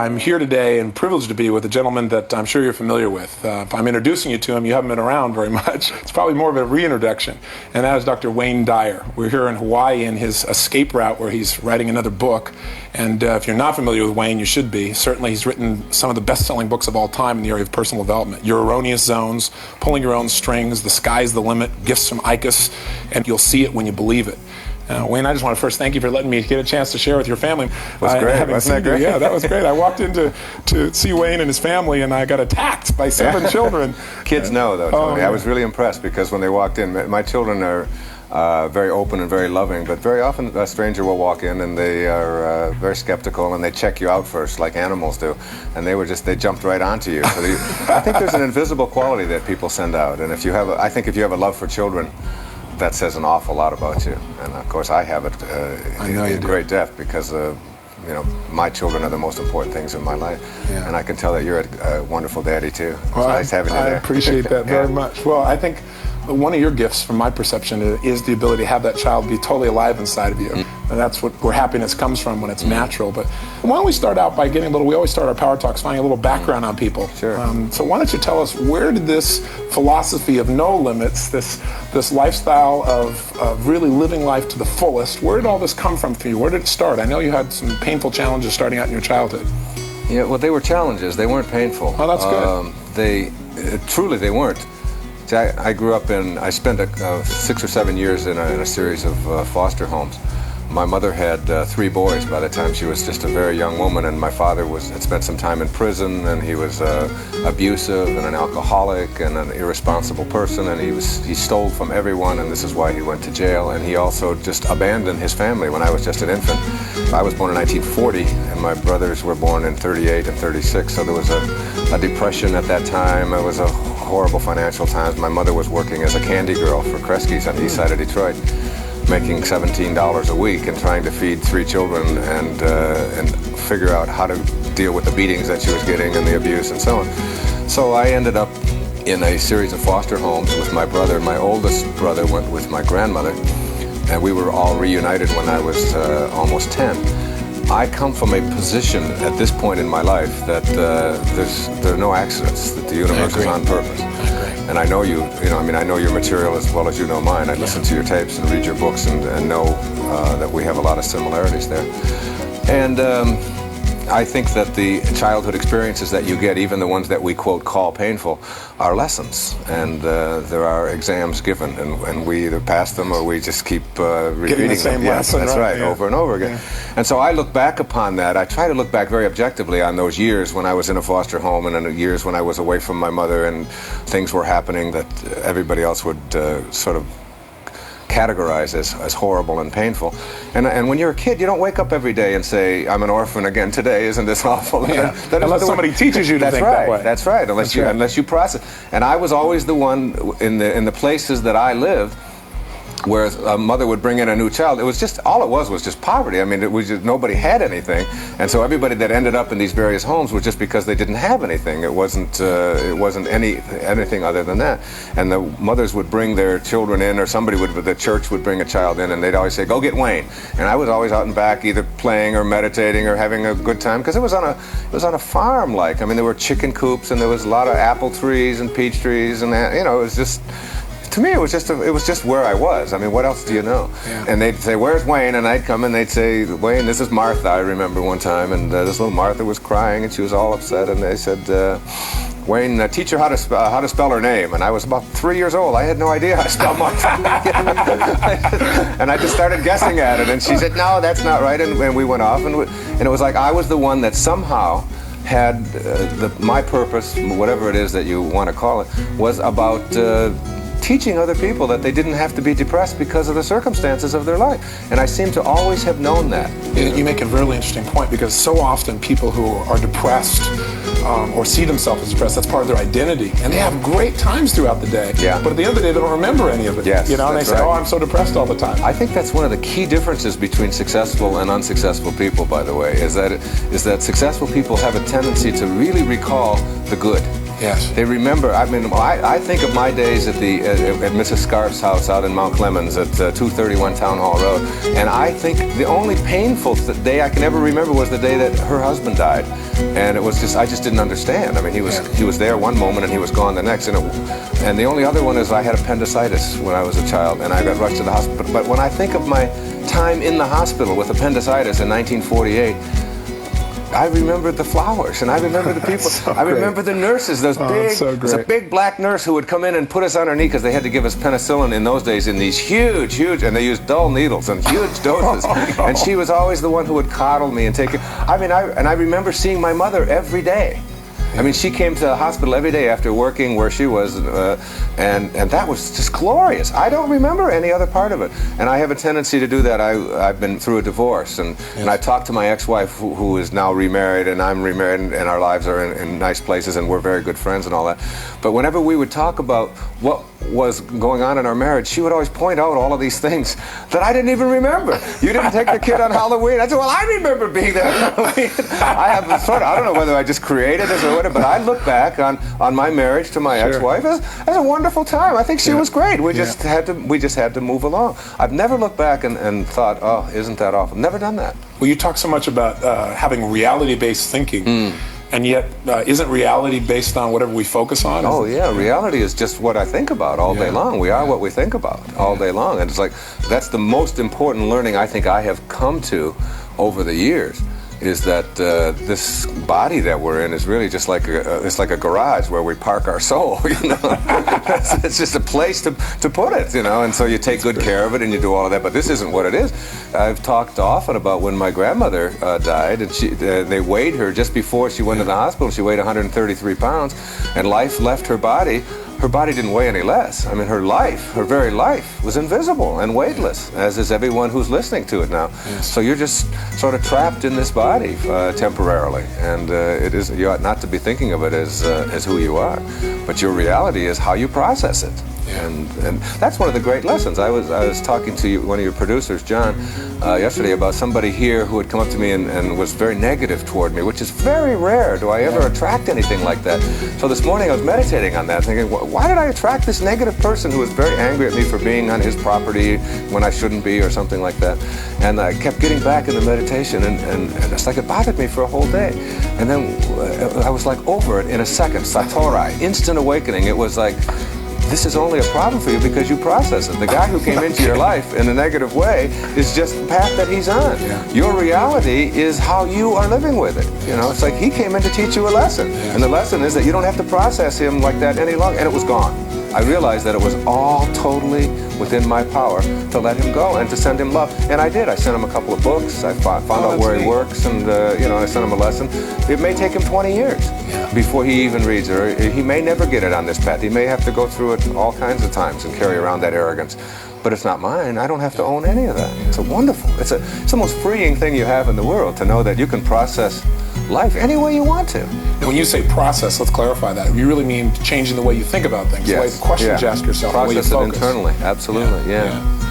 I'm here today and privileged to be with a gentleman that I'm sure you're familiar with. If I'm introducing you to him, you haven't been around very much. It's probably more of a reintroduction, and that is Dr. Wayne Dyer. We're here in Hawaii in his escape route where he's writing another book. And if you're not familiar with Wayne, you should be. Certainly he's written some of the best-selling books of all time in the area of personal development. Your Erroneous Zones, Pulling Your Own Strings, The Sky's the Limit, Gifts from Icus, and You'll See It When You Believe It. Wayne, I just want to first thank you for letting me get a chance to share with your family. It was great. Wasn't that great? Yeah, that was great. I walked in to see Wayne and his family, and I got attacked by 7 children. Kids know, though, Tony. I was really impressed because when they walked in, my children are very open and very loving, but very often a stranger will walk in and they are very skeptical and they check you out first, like animals do, and they jumped right onto you. So I think there's an invisible quality that people send out, and I think if you have a love for children, that says an awful lot about you. And of course I have it in great depth because my children are the most important things in my life. Yeah. And I can tell that you're a wonderful daddy too. It's nice having you there. I appreciate that very much. Well, I think one of your gifts, from my perception, is the ability to have that child be totally alive inside of you. And that's where happiness comes from when it's natural. But why don't we start out by we always start our Power Talks finding a little background on people. Sure. So why don't you tell us, where did this philosophy of no limits, this lifestyle of really living life to the fullest, where did all this come from for you? Where did it start? I know you had some painful challenges starting out in your childhood. Yeah, well, they were challenges. They weren't painful. Oh, that's good. Truly, they weren't. I grew up I spent 6 or 7 years in a series of foster homes. My mother had 3 boys by the time she was just a very young woman, and my father had spent some time in prison, and he was abusive and an alcoholic and an irresponsible person, and he stole from everyone, and this is why he went to jail. And he also just abandoned his family when I was just an infant. I was born in 1940, and my brothers were born in 38 and 36, so there was a depression at that time. It was a horrible financial times. My mother was working as a candy girl for Kresge's on the east side of Detroit, making $17 a week and trying to feed 3 children and figure out how to deal with the beatings that she was getting and the abuse and so on. So I ended up in a series of foster homes with my brother. My oldest brother went with my grandmother, and we were all reunited when I was almost 10. I come from a position at this point in my life that there are no accidents, that the universe is on purpose. And I know I know your material as well as you know mine. I listen to your tapes and read your books and know that we have a lot of similarities there. And I think that the childhood experiences that you get, even the ones that we quote call painful, are lessons. And there are exams given, and we either pass them or we just keep repeating the same them. lesson, that's right, over and over again. Yeah. And so I look back upon that. I try to look back very objectively on those years when I was in a foster home and in the years when I was away from my mother and things were happening that everybody else would sort of categorize as horrible and painful. And when you're a kid, you don't wake up every day and say, I'm an orphan again today, isn't this awful? Yeah. Unless somebody teaches you to think that way. That's right. Unless you process. And I was always the one in the places that I lived where a mother would bring in a new child. It was just, all it was just poverty. I mean, it was just, nobody had anything. And so everybody that ended up in these various homes was just because they didn't have anything. It wasn't anything other than that. And the mothers would bring their children in, or the church would bring a child in, and they'd always say, go get Wayne. And I was always out and back either playing or meditating or having a good time, because it was on a farm. Like, I mean, there were chicken coops and there was a lot of apple trees and peach trees, and it was just, to me, it was just where I was. I mean, what else do you know? Yeah. And they'd say, where's Wayne? And I'd come and they'd say, Wayne, this is Martha. I remember one time, and this little Martha was crying and she was all upset, and they said, Wayne, teach her how to spell her name. And I was about 3 years old. I had no idea how to spell Martha. And I just started guessing at it, and she said, no, that's not right. And we went off, and it was like I was the one that somehow had my purpose, whatever it is that you want to call it, was about teaching other people that they didn't have to be depressed because of the circumstances of their life. And I seem to always have known that. You make a really interesting point, because so often people who are depressed or see themselves as depressed, that's part of their identity. And they have great times throughout the day. Yeah. But at the end of the day, they don't remember any of it. Yes, and they say, oh, I'm so depressed all the time. I think that's one of the key differences between successful and unsuccessful people, by the way, is that successful people have a tendency to really recall the good. Yes. They remember. I mean, I think of my days at Mrs. Scarf's house out in Mount Clemens at 231 Town Hall Road, and I think the only painful day I can ever remember was the day that her husband died, and it was just I just didn't understand. I mean, he was there one moment and he was gone the next, and the only other one is I had appendicitis when I was a child, and I got rushed to the hospital. But when I think of my time in the hospital with appendicitis in 1948. I remember the flowers, and I remember the people. So I remember the nurses. There's a big black nurse who would come in and put us on her knee because they had to give us penicillin in those days in these huge, and they used dull needles and huge doses. No. And she was always the one who would coddle me and take it. I mean, I remember seeing my mother every day. I mean, she came to the hospital every day after working where she was, and that was just glorious. I don't remember any other part of it, and I have a tendency to do that. I've been through a divorce, and I talked to my ex-wife, who is now remarried, and I'm remarried, and our lives are in nice places, and we're very good friends and all that. But whenever we would talk about what was going on in our marriage, she would always point out all of these things that I didn't even remember. You didn't take the kid on Halloween. I said, well, I remember being there on Halloween. I don't know whether I just created this or whatever, but I look back on my marriage to my ex-wife as a wonderful time. I think she was great. We just had to move along. I've never looked back and thought, oh, isn't that awful? Never done that. Well, you talk so much about having reality-based thinking. And yet, isn't reality based on whatever we focus on? Oh, yeah. Reality is just what I think about all day long. We are what we think about all day long. And it's like, that's the most important learning I think I have come to over the years, is that this body that we're in is really just like it's like a garage where we park our soul, you know. It's just a place to put it, you know, and so you take good care of it and you do all of that, but this isn't what it is. I've talked often about when my grandmother died, and they weighed her just before she went to the hospital. She weighed 133 pounds, and life left her body. Her body didn't weigh any less. I mean, her very life, was invisible and weightless, as is everyone who's listening to it now. Yes. So you're just sort of trapped in this body temporarily, and you ought not to be thinking of it as who you are, but your reality is how you process it. And that's one of the great lessons. I was talking to one of your producers, John, yesterday about somebody here who had come up to me and was very negative toward me, which is very rare. Do I ever attract anything like that? So this morning I was meditating on that, thinking, why did I attract this negative person who was very angry at me for being on his property when I shouldn't be, or something like that? And I kept getting back into meditation, and it's like it bothered me for a whole day. And then I was like over it in a second. Satori, instant awakening. It was like, this is only a problem for you because you process it. The guy who came into your life in a negative way is just the path that he's on. Yeah. Your reality is how you are living with it. You know, it's like he came in to teach you a lesson. Yeah. And the lesson is that you don't have to process him like that any longer. And it was gone. I realized that it was all totally within my power to let him go and to send him love. And I did. I sent him a couple of books. I found out where he works, and I sent him a lesson. It may take him 20 years before he even reads it. Or he may never get it on this path. He may have to go through it all kinds of times and carry around that arrogance. But it's not mine. I don't have to own any of that. It's a wonderful. It's the most freeing thing you have in the world, to know that you can process life any way you want to. And when you say process, let's clarify that. You really mean changing the way you think about things, the way the questions you ask yourself, process the way you it focus. Internally. Absolutely. Yeah.